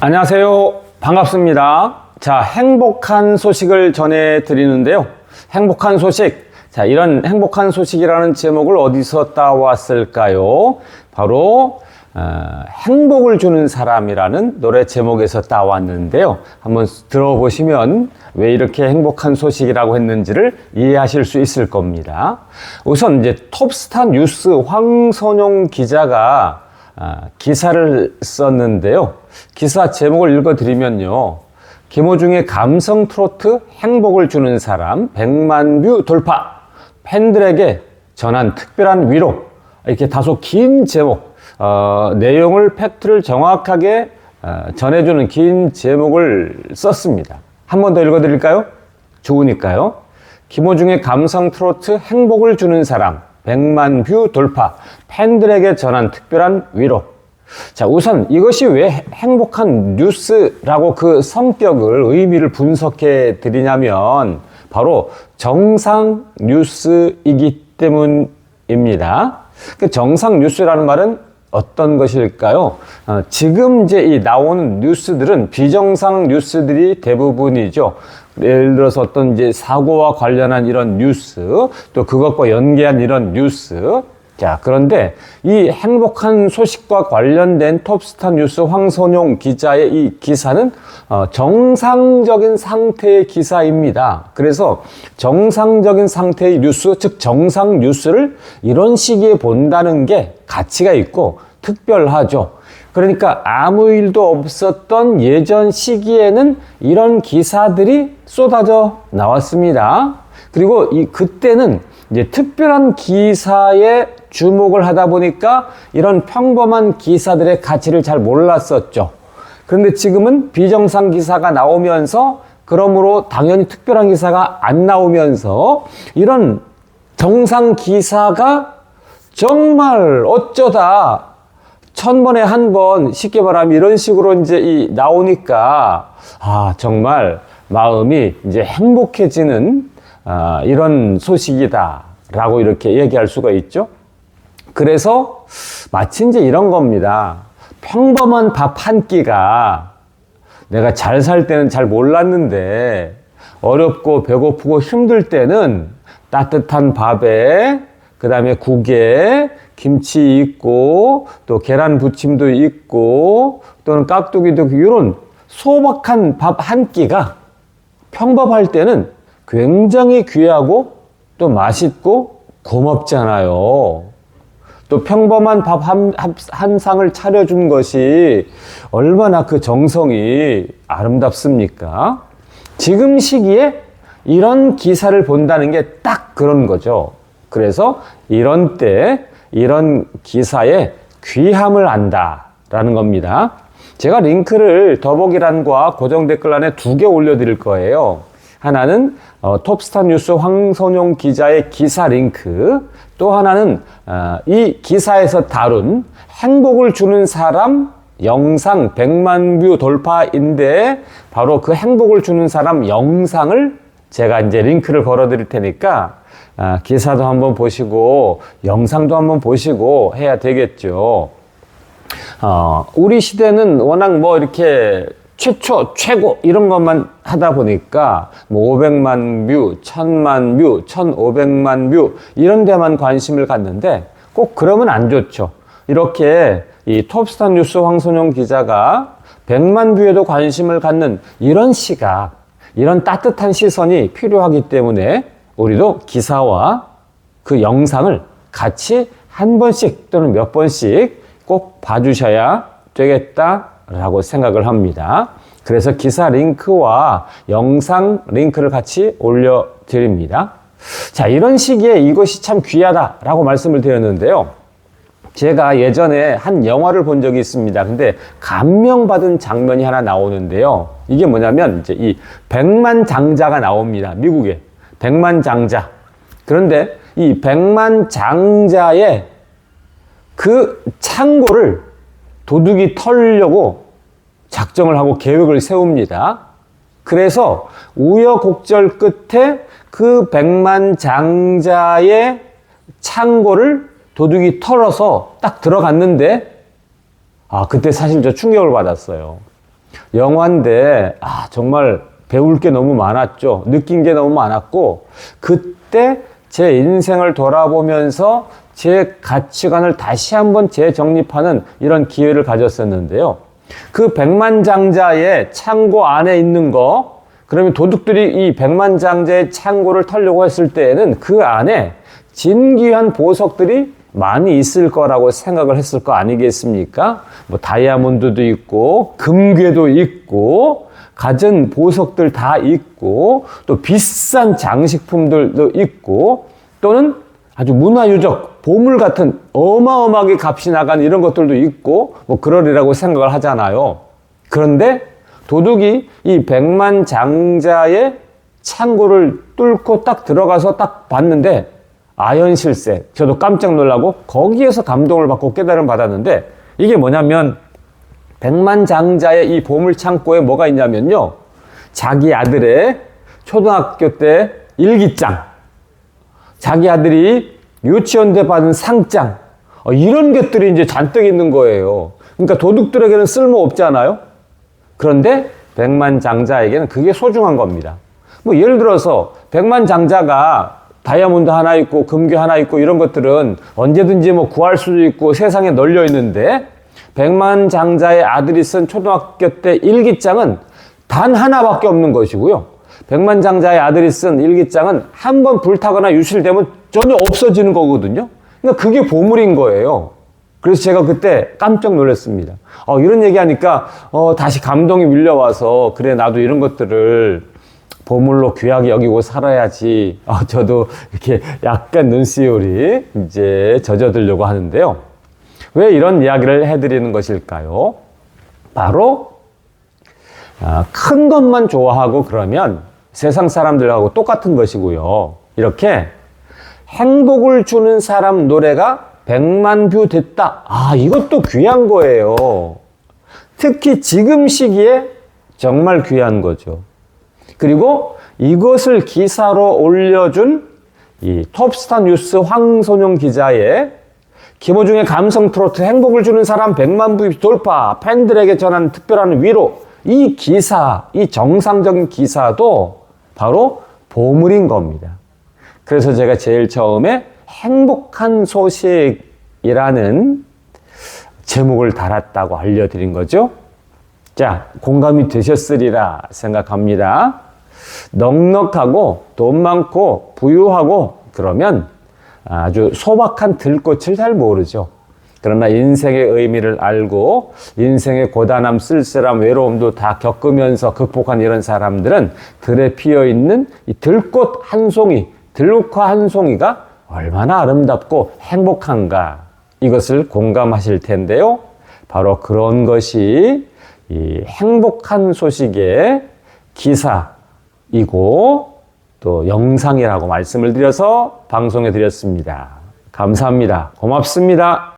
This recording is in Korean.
안녕하세요. 반갑습니다. 자, 행복한 소식을 전해드리는데요. 행복한 소식. 자, 이런 행복한 소식이라는 제목을 어디서 따왔을까요? 바로 행복을 주는 사람이라는 노래 제목에서 따왔는데요. 한번 들어보시면 왜 이렇게 행복한 소식이라고 했는지를 이해하실 수 있을 겁니다. 우선 이제 톱스타 뉴스 황선용 기자가 기사를 썼는데요. 기사 제목을 읽어드리면요. 김호중의 감성 트로트 행복을 주는 사람 100만 뷰 돌파, 팬들에게 전한 특별한 위로, 이렇게 다소 긴 제목, 내용을 팩트를 정확하게 전해주는 긴 제목을 썼습니다. 한 번 더 읽어드릴까요? 좋으니까요. 김호중의 감성 트로트 행복을 주는 사람 100만 뷰 돌파, 팬들에게 전한 특별한 위로. 자, 우선 이것이 왜 행복한 뉴스라고 그 성격을, 의미를 분석해 드리냐면 바로 정상 뉴스이기 때문입니다. 그 정상 뉴스라는 말은 어떤 것일까요? 지금 이제 이 나오는 뉴스들은 비정상 뉴스들이 대부분이죠. 예를 들어서 어떤 이제 사고와 관련한 이런 뉴스, 또 그것과 연계한 이런 뉴스. 자, 그런데 이 행복한 소식과 관련된 톱스타 뉴스 황선용 기자의 이 기사는 정상적인 상태의 기사입니다. 그래서 정상적인 상태의 뉴스, 즉 정상 뉴스를 이런 시기에 본다는 게 가치가 있고 특별하죠. 그러니까 아무 일도 없었던 예전 시기에는 이런 기사들이 쏟아져 나왔습니다. 그리고 그때는 이제 특별한 기사에 주목을 하다 보니까 이런 평범한 기사들의 가치를 잘 몰랐었죠. 그런데 지금은 비정상 기사가 나오면서, 그러므로 당연히 특별한 기사가 안 나오면서 이런 정상 기사가 정말 어쩌다 1000번에 한 번, 쉽게 말하면 이런 식으로 이제 나오니까 정말 마음이 이제 행복해지는 이런 소식이다라고 이렇게 얘기할 수가 있죠. 그래서 마치 이제 이런 겁니다. 평범한 밥 한 끼가 내가 잘 살 때는 잘 몰랐는데 어렵고 배고프고 힘들 때는 따뜻한 밥에, 그 다음에 국에 김치 있고 또 계란 부침도 있고 또는 깍두기도 있고, 이런 소박한 밥 한 끼가 평범할 때는 굉장히 귀하고 또 맛있고 고맙잖아요. 또 평범한 밥 한 상을 차려준 것이 얼마나 그 정성이 아름답습니까? 지금 시기에 이런 기사를 본다는 게 딱 그런 거죠. 그래서 이런 때 이런 기사의 귀함을 안다라는 겁니다. 제가 링크를 더보기란과 고정 댓글란에 2개 올려드릴 거예요. 하나는 톱스타 뉴스 황선용 기자의 기사 링크, 또 하나는 이 기사에서 다룬 행복을 주는 사람 영상 100만 뷰 돌파인데, 바로 그 행복을 주는 사람 영상을 제가 이제 링크를 걸어 드릴 테니까 기사도 한번 보시고 영상도 한번 보시고 해야 되겠죠. 우리 시대는 워낙 뭐 이렇게 최초, 최고 이런 것만 하다 보니까 뭐 500만 뷰, 1000만 뷰, 1500만 뷰 이런 데만 관심을 갖는데 꼭 그러면 안 좋죠. 이렇게 이 톱스타 뉴스 황선용 기자가 100만 뷰에도 관심을 갖는 이런 시각, 이런 따뜻한 시선이 필요하기 때문에 우리도 기사와 그 영상을 같이 한 번씩 또는 몇 번씩 꼭 봐주셔야 되겠다라고 생각을 합니다. 그래서 기사 링크와 영상 링크를 같이 올려드립니다. 자, 이런 시기에 이것이 참 귀하다라고 말씀을 드렸는데요. 제가 예전에 한 영화를 본 적이 있습니다. 근데 감명받은 장면이 하나 나오는데요. 이게 뭐냐면 이제 이 백만장자가 나옵니다. 미국에 백만장자. 그런데 이 백만장자의 그 창고를 도둑이 털려고 작정을 하고 계획을 세웁니다. 그래서 우여곡절 끝에 그 백만장자의 창고를 도둑이 털어서 딱 들어갔는데, 그때 사실 저 충격을 받았어요. 영화인데 정말 배울 게 너무 많았죠. 느낀 게 너무 많았고 그때 제 인생을 돌아보면서 제 가치관을 다시 한번 재정립하는 이런 기회를 가졌었는데요. 그 백만장자의 창고 안에 있는 거, 그러면 도둑들이 이 백만장자의 창고를 털려고 했을 때에는 그 안에 진귀한 보석들이 많이 있을 거라고 생각을 했을 거 아니겠습니까? 뭐 다이아몬드도 있고 금괴도 있고 갖은 보석들 다 있고 또 비싼 장식품들도 있고 또는 아주 문화유적 보물 같은 어마어마하게 값이 나간 이런 것들도 있고 뭐 그러리라고 생각을 하잖아요. 그런데 도둑이 이 백만장자의 창고를 뚫고 딱 들어가서 딱 봤는데 아연실색, 저도 깜짝 놀라고 거기에서 감동을 받고 깨달음 받았는데 이게 뭐냐면 백만장자의 이 보물창고에 뭐가 있냐면요, 자기 아들의 초등학교 때 일기장, 자기 아들이 유치원 때 받은 상장, 이런 것들이 이제 잔뜩 있는 거예요. 그러니까 도둑들에게는 쓸모 없잖아요. 그런데 백만장자에게는 그게 소중한 겁니다. 뭐 예를 들어서 백만장자가 다이아몬드 하나 있고 금괴 하나 있고 이런 것들은 언제든지 뭐 구할 수도 있고 세상에 널려 있는데 백만장자의 아들이 쓴 초등학교 때 일기장은 단 하나밖에 없는 것이고요. 백만장자의 아들이 쓴 일기장은 한번 불타거나 유실되면 전혀 없어지는 거거든요. 그러니까 그게 보물인 거예요. 그래서 제가 그때 깜짝 놀랐습니다. 이런 얘기하니까 다시 감동이 밀려와서 그래 나도 이런 것들을 보물로 귀하게 여기고 살아야지. 저도 이렇게 약간 눈시울이 이제 젖어들려고 하는데요. 왜 이런 이야기를 해드리는 것일까요? 바로 큰 것만 좋아하고 그러면 세상 사람들하고 똑같은 것이고요. 이렇게 행복을 주는 사람 노래가 100만 뷰 됐다. 이것도 귀한 거예요. 특히 지금 시기에 정말 귀한 거죠. 그리고 이것을 기사로 올려준 이 톱스타 뉴스 황선용 기자의 김호중의 감성 트로트 행복을 주는 사람 100만 뷰 돌파, 팬들에게 전하는 특별한 위로, 이 기사, 이 정상적인 기사도 바로 보물인 겁니다. 그래서 제가 제일 처음에 행복한 소식이라는 제목을 달았다고 알려드린 거죠. 자, 공감이 되셨으리라 생각합니다. 넉넉하고 돈 많고 부유하고 그러면 아주 소박한 들꽃을 잘 모르죠. 그러나 인생의 의미를 알고 인생의 고단함, 쓸쓸함, 외로움도 다 겪으면서 극복한 이런 사람들은 들에 피어있는 이 들꽃 한 송이, 들국화 한 송이가 얼마나 아름답고 행복한가, 이것을 공감하실 텐데요. 바로 그런 것이 이 행복한 소식의 기사이고 또 영상이라고 말씀을 드려서 방송해 드렸습니다. 감사합니다. 고맙습니다.